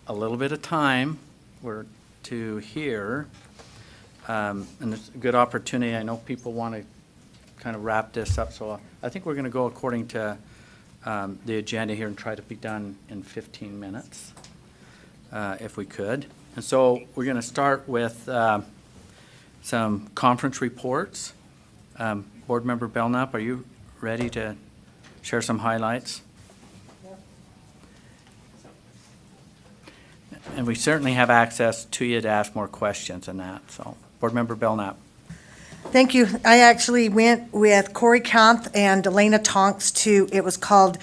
a little bit of time to hear, and it's a good opportunity. I know people want to kind of wrap this up, so I think we're going to go according to the agenda here and try to be done in 15 minutes, if we could. And so we're going to start with some conference reports. Board Member Belknap, are you ready to share some highlights? Yep. And we certainly have access to you to ask more questions and that. So, Board Member Belknap. Thank you. I actually went with Corey Kanth and Elena Tonks to, it was called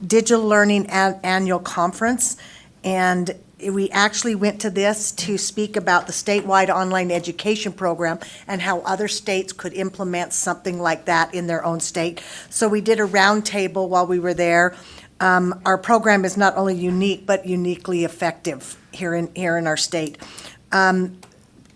Digital Learning Annual Conference. And we actually went to this to speak about the statewide online education program and how other states could implement something like that in their own state. So we did a roundtable while we were there. Our program is not only unique, but uniquely effective here in our state.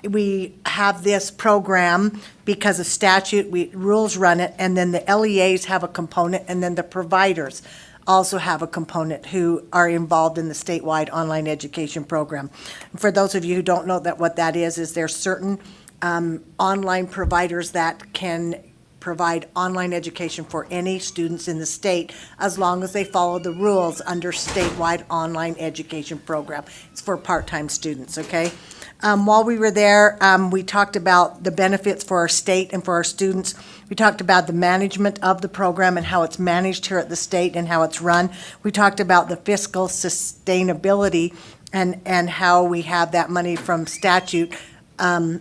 We have this program because of statute, rules run it, and then the LEAs have a component, and then the providers also have a component who are involved in the statewide online education program. For those of you who don't know what that is there's certain online providers that can provide online education for any students in the state as long as they follow the rules under statewide online education program. It's for part-time students, okay? While we were there, we talked about the benefits for our state and for our students. We talked about the management of the program and how it's managed here at the state and how it's run. We talked about the fiscal sustainability and how we have that money from statute and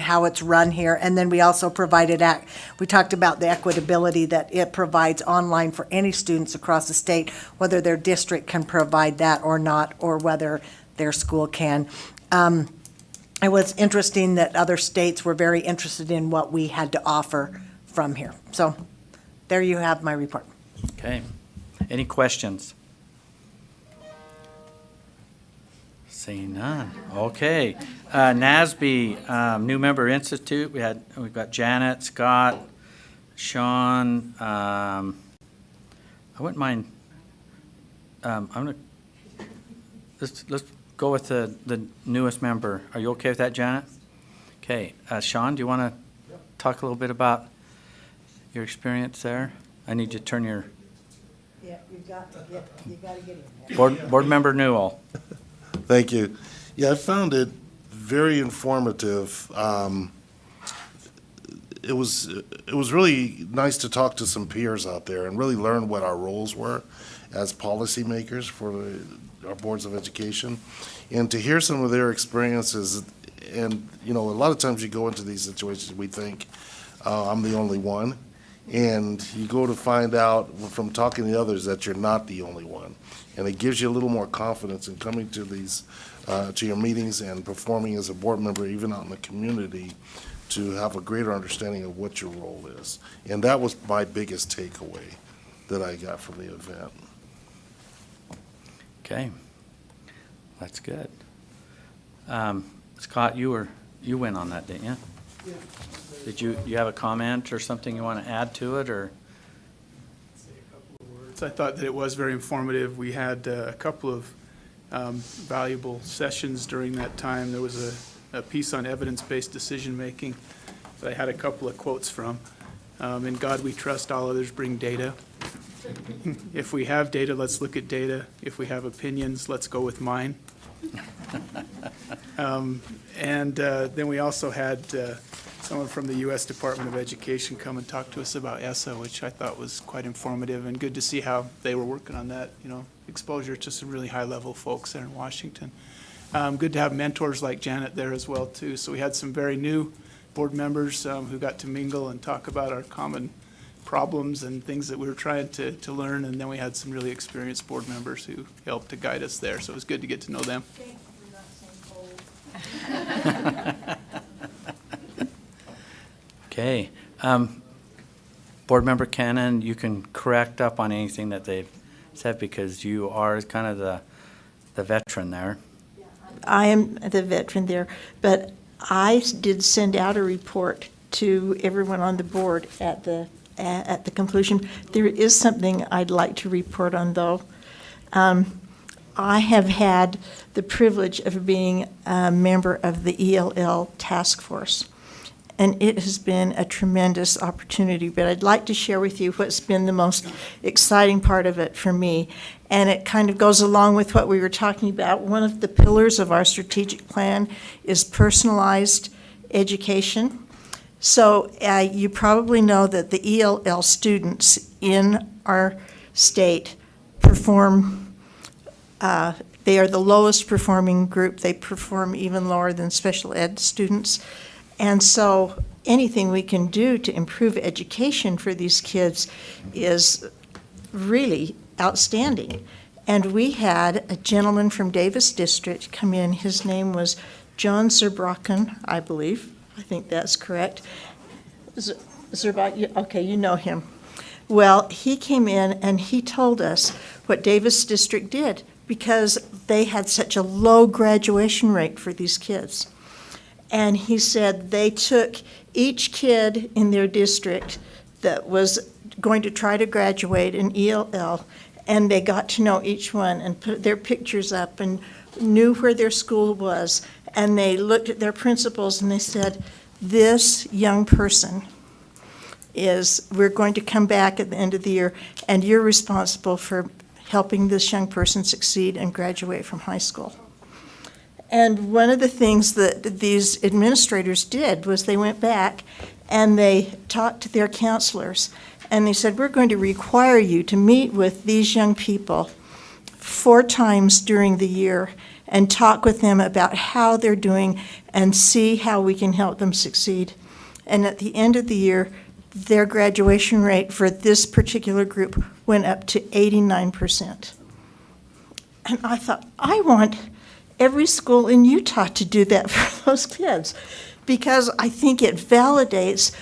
how it's run here. And then we also we talked about the equitability that it provides online for any students across the state, whether their district can provide that or not, or whether their school can. It was interesting that other states were very interested in what we had to offer from here. So there you have my report. Okay. Any questions? Seeing none. Okay. NASB, New Member Institute. We've got Janet, Scott, Sean. I wouldn't mind. I'm gonna let's go with the newest member. Are you okay with that, Janet? Okay. Sean, do you want to talk a little bit about your experience there? I need you to turn your... Yeah, you got to get in there. Board Member Newell. Thank you. Yeah, I found it very informative. It was really nice to talk to some peers out there and really learn what our roles were as policymakers for our boards of education, and to hear some of their experiences. And a lot of times you go into these situations, we think I'm the only one, and you go to find out from talking to others that you're not the only one, and it gives you a little more confidence in coming to these to your meetings and performing as a board member, even out in the community, to have a greater understanding of what your role is. And that was my biggest takeaway that I got from the event. Okay, that's good. Scott, you went on that, didn't you? Yeah. Did you have a comment or something you want to add to it, or? Say a couple of words. I thought that it was very informative. We had a couple of valuable sessions during that time. There was a piece on evidence-based decision-making that I had a couple of quotes from. In God we trust, all others bring data. If we have data, let's look at data. If we have opinions, let's go with mine. Then we also had someone from the U.S. Department of Education come and talk to us about ESSA, which I thought was quite informative and good to see how they were working on that, exposure to some really high-level folks there in Washington. Good to have mentors like Janet there as well, too. So we had some very new board members who got to mingle and talk about our common problems and things that we were trying to learn, and then we had some really experienced board members who helped to guide us there, so it was good to get to know them. Okay. Board Member Cannon, you can correct up on anything that they've said because you are kind of the veteran there. I am the veteran there, but I did send out a report to everyone on the board at the conclusion. There is something I'd like to report on, though. I have had the privilege of being a member of the ELL task force, and it has been a tremendous opportunity. But I'd like to share with you what's been the most exciting part of it for me, and it kind of goes along with what we were talking about. One of the pillars of our strategic plan is personalized education. So you probably know that the ELL students in our state perform, they are the lowest performing group. They perform even lower than special ed students. And so anything we can do to improve education for these kids is really outstanding. And we had a gentleman from Davis District come in. His name was John Zerbraken, I believe. I think that's correct. Zerbraken, okay, you know him. Well, he came in and he told us what Davis District did because they had such a low graduation rate for these kids. And he said they took each kid in their district that was going to try to graduate in ELL, and they got to know each one and put their pictures up and knew where their school was. And they looked at their principals and they said, this young person we're going to come back at the end of the year, and you're responsible for helping this young person succeed and graduate from high school. And one of the things that these administrators did was they went back and they talked to their counselors, and they said, we're going to require you to meet with these young people 4 times during the year and talk with them about how they're doing and see how we can help them succeed. And at the end of the year, their graduation rate for this particular group went up to 89%. And I thought, I want every school in Utah to do that for those kids, because I think it validates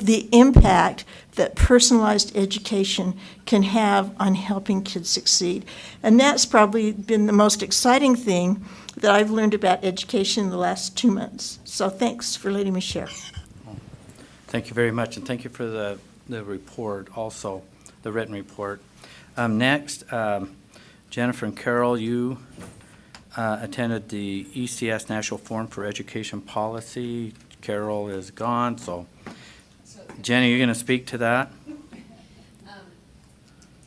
the impact that personalized education can have on helping kids succeed. And that's probably been the most exciting thing that I've learned about education in the last 2 months. So thanks for letting me share. Thank you very much, and thank you for the report also, the written report. Next, Jennifer and Carol, you attended the ETS National Forum for Education Policy. Carol is gone, so Jenny, you're going to speak to that?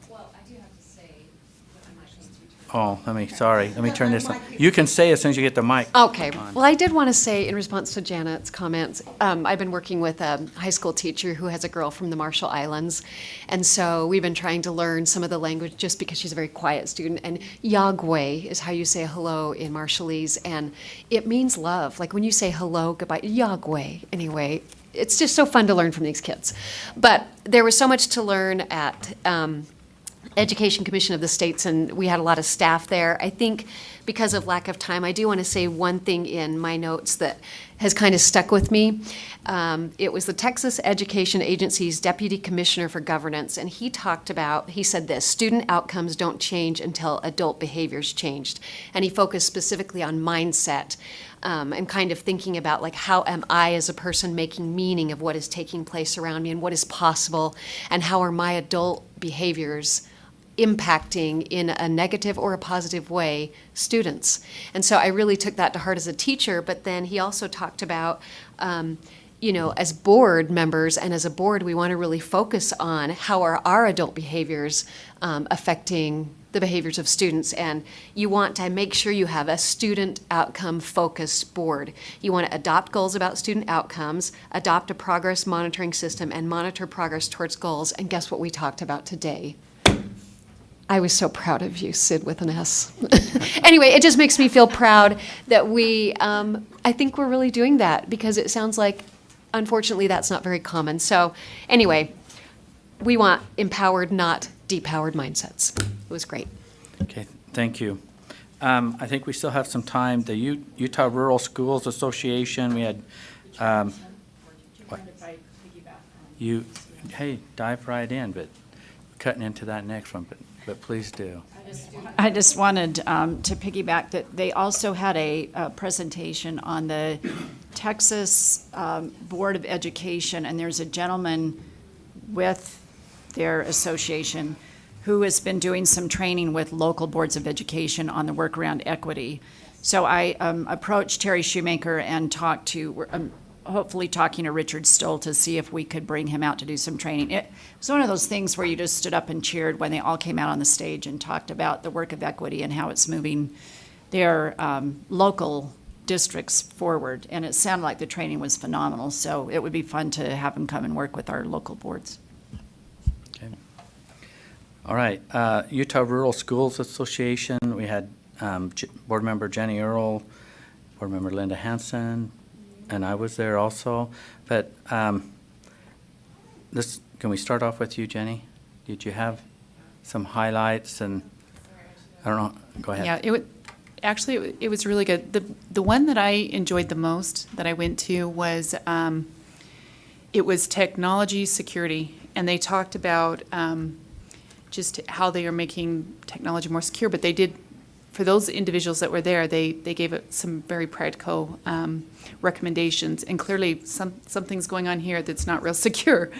Well, I do have to say that I'm actually Let me turn this on. You can say as soon as you get the mic. Okay. on. Well, I did want to say, in response to Janet's comments, I've been working with a high school teacher who has a girl from the Marshall Islands. And so we've been trying to learn some of the language just because she's a very quiet student. And Yahweh is how you say hello in Marshallese. And it means love. Like when you say hello, goodbye, Yahweh, anyway. It's just so fun to learn from these kids. But there was so much to learn at Education Commission of the States, and we had a lot of staff there. I think because of lack of time, I do want to say one thing in my notes that has kind of stuck with me. It was the Texas Education Agency's Deputy Commissioner for Governance, and he said this: student outcomes don't change until adult behaviors changed. And he focused specifically on mindset and kind of thinking about, like, how am I as a person making meaning of what is taking place around me and what is possible, and how are my adult behaviors impacting in a negative or a positive way students. And so I really took that to heart as a teacher, but then he also talked about, as board members and as a board, we want to really focus on how are our adult behaviors affecting the behaviors of students. And you want to make sure you have a student outcome focused board. You want to adopt goals about student outcomes, adopt a progress monitoring system, and monitor progress towards goals. And guess what we talked about today? I was so proud of you, Sid with an S. Anyway, it just makes me feel proud that I think we're really doing that, because it sounds like, unfortunately, that's not very common. So anyway, we want empowered, not depowered mindsets. It was great. Okay, thank you. I think we still have some time. The Utah Rural Schools Association, we had, what? Hey, dive right in, but cutting into that next one, but please do. I just wanted to piggyback that they also had a presentation on the Texas Board of Education, and there's a gentleman with their association who has been doing some training with local boards of education on the work around equity. So I approached Terry Shoemaker and talked to, hopefully talking to Richard Stoll to see if we could bring him out to do some training. It was one of those things where you just stood up and cheered when they all came out on the stage and talked about the work of equity and how it's moving their local districts forward. And it sounded like the training was phenomenal, so it would be fun to have him come and work with our local boards. Okay. All right, Utah Rural Schools Association, we had Board Member Jenny Earl, Board Member Linda Hansen, and I was there also. But can we start off with you, Jenny? Did you have some highlights? And I don't know, go ahead. Yeah, it was really good. The one that I enjoyed the most that I went to was it was technology security, and they talked about just how they are making technology more secure. But they did, for those individuals that were there, they gave it some very practical recommendations, and clearly something's going on here that's not real secure.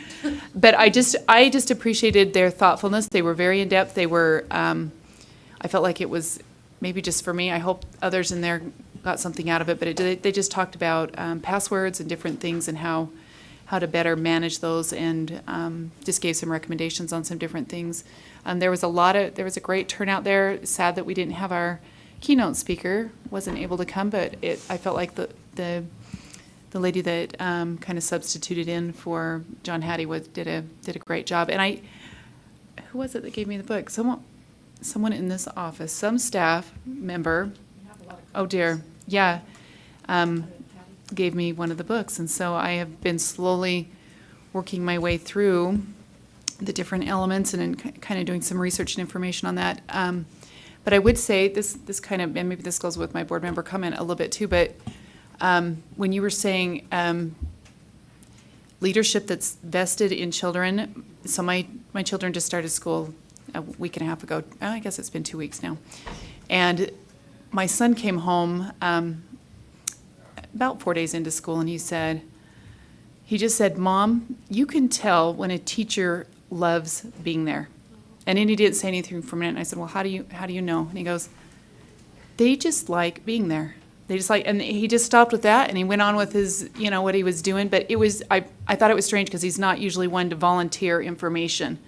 But I just appreciated their thoughtfulness. They were very in depth. They were. I felt like it was maybe just for me. I hope others in there got something out of it. But they just talked about passwords and different things and how to better manage those, and just gave some recommendations on some different things. There was a great turnout there. Sad that we didn't have our keynote speaker, wasn't able to come, but I felt like the lady that kind of substituted in for John Hattie did a great job. And who was it that gave me the book? Someone in this office, some staff member. Oh dear, yeah. Gave me one of the books, and so I have been slowly working my way through the different elements and kind of doing some research and information on that. But I would say this kind of, and maybe this goes with my board member comment a little bit too, but when you were saying leadership that's vested in children, so my children just started school a week and a half ago. I guess it's been 2 weeks now. And my son came home about 4 days into school, and he just said, "Mom, you can tell when a teacher loves being there." And then he didn't say anything for a minute. And I said, "Well, how do you know?" And he goes, "They just like being there. They just like," and he just stopped with that, and he went on with his, what he was doing. But I thought it was strange because he's not usually one to volunteer information,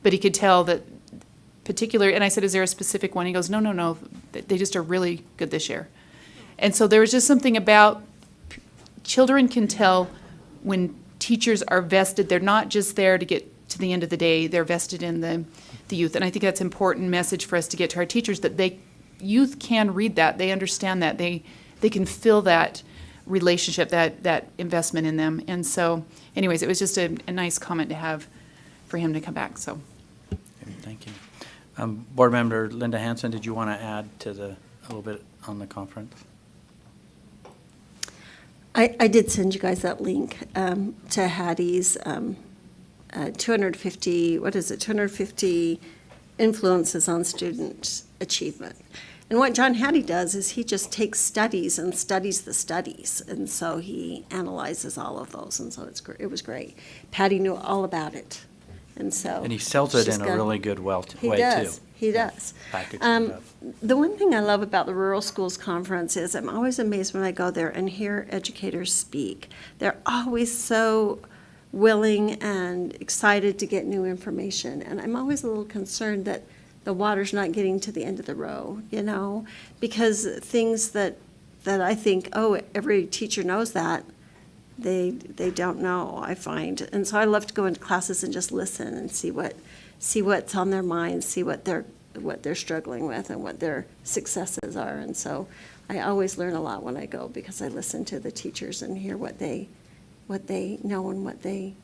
but he could tell that particular. And I said, "Is there a specific one?" He goes, No. They just are really good this year." And so there was just something about children can tell when teachers are vested. They're not just there to get to the end of the day. They're vested in the youth. And I think that's an important message for us to get to our teachers, that youth can read that. They understand that. They can feel that relationship, that investment in them. And so anyways, it was just a nice comment to have for him to come back. So Thank you. Board Member Linda Hansen, did you want to add to a little bit on the conference? I did send you guys that link to Hattie's 250 influences on student achievement. And what John Hattie does is he just takes studies and studies the studies. And so he analyzes all of those. And so it was great. Patty knew all about it. And so. And he sells it in a really good way, too. He does. Packaging it up. The one thing I love about the Rural Schools Conference is I'm always amazed when I go there and hear educators speak. They're always so willing and excited to get new information. And I'm always a little concerned that the water's not getting to the end of the row, because things that I think, every teacher knows that, they don't know, I find. And so I love to go into classes and just listen and see what's on their minds, see what they're struggling with and what their successes are. And so I always learn a lot when I go because I listen to the teachers and hear what they know and what they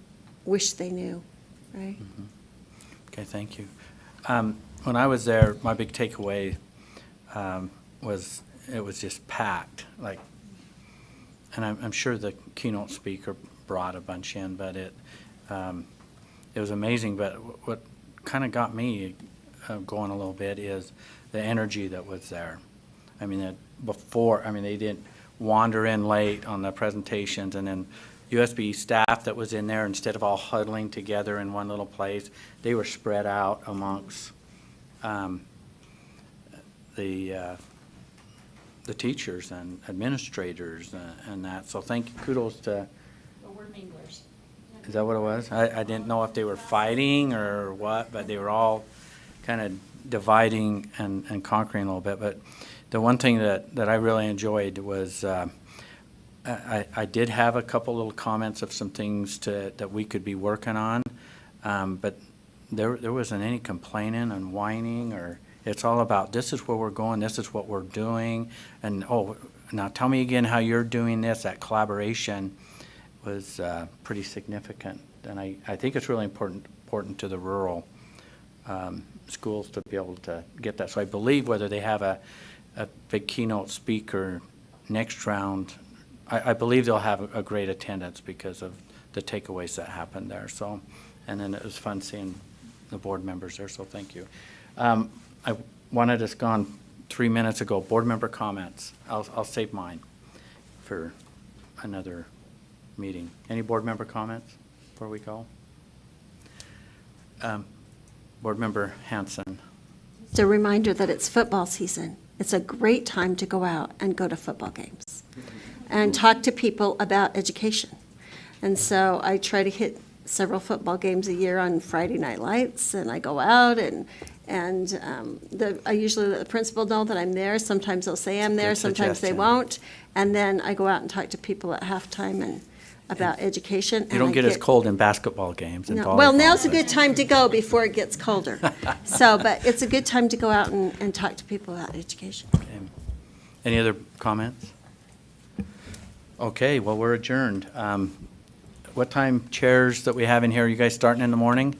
wish they knew, right? Mm-hmm. Okay, thank you. When I was there, my big takeaway was it was just packed, and I'm sure the keynote speaker brought a bunch in, but it was amazing. But what kind of got me going a little bit is the energy that was there. I mean, they didn't wander in late on the presentations, and then USB staff that was in there, instead of all huddling together in one little place, they were spread out amongst the teachers and administrators and that. So kudos to. Is that what it was? I didn't know if they were fighting or what, but they were all kind of dividing and conquering a little bit. But the one thing that I really enjoyed was I did have a couple little comments of some things that we could be working on, but there wasn't any complaining and whining, or it's all about this is where we're going, this is what we're doing, and now tell me again how you're doing this. That collaboration was pretty significant, and I think it's really important to the rural schools to be able to get that. So I believe whether they have a big keynote speaker next round, I believe they'll have a great attendance because of the takeaways that happened there. So, and then it was fun seeing the board members there, so thank you. I wanted us gone 3 minutes ago. Board member comments. I'll save mine for another meeting. Any board member comments before we go? Board member Hanson. It's a reminder that it's football season. It's a great time to go out and go to football games and talk to people about education. And so I try to hit several football games a year on Friday night lights, and I go out and I usually let the principal know that I'm there. Sometimes they'll say I'm there, Good sometimes they suggestion. won't. And then I go out and talk to people at halftime and about education. You don't get as cold in basketball games and No. volleyball. Well, now's a but- good time to go before it gets colder. So, but it's a good time to go out and talk to people about education. Okay. Any other comments? Okay, well, we're adjourned. What time chairs that we have in here? Are you guys starting in the morning?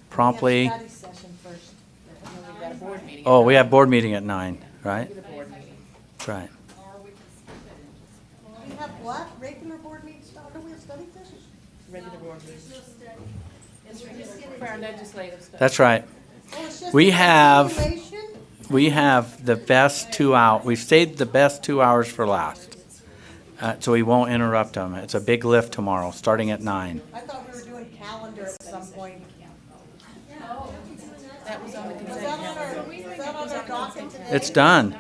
Promptly? Oh, we have board meeting at 9, right? That's right. We have what? Regular board meetings? Don't we have study sessions? That's right. Oh, it's just We a have- continuation? We have the best 2 hours. We've saved the best 2 hours for last. So we won't interrupt them. It's a big lift tomorrow, starting at 9. I thought we were doing calendar at some point. That was on the Was that on our docket today? It's done.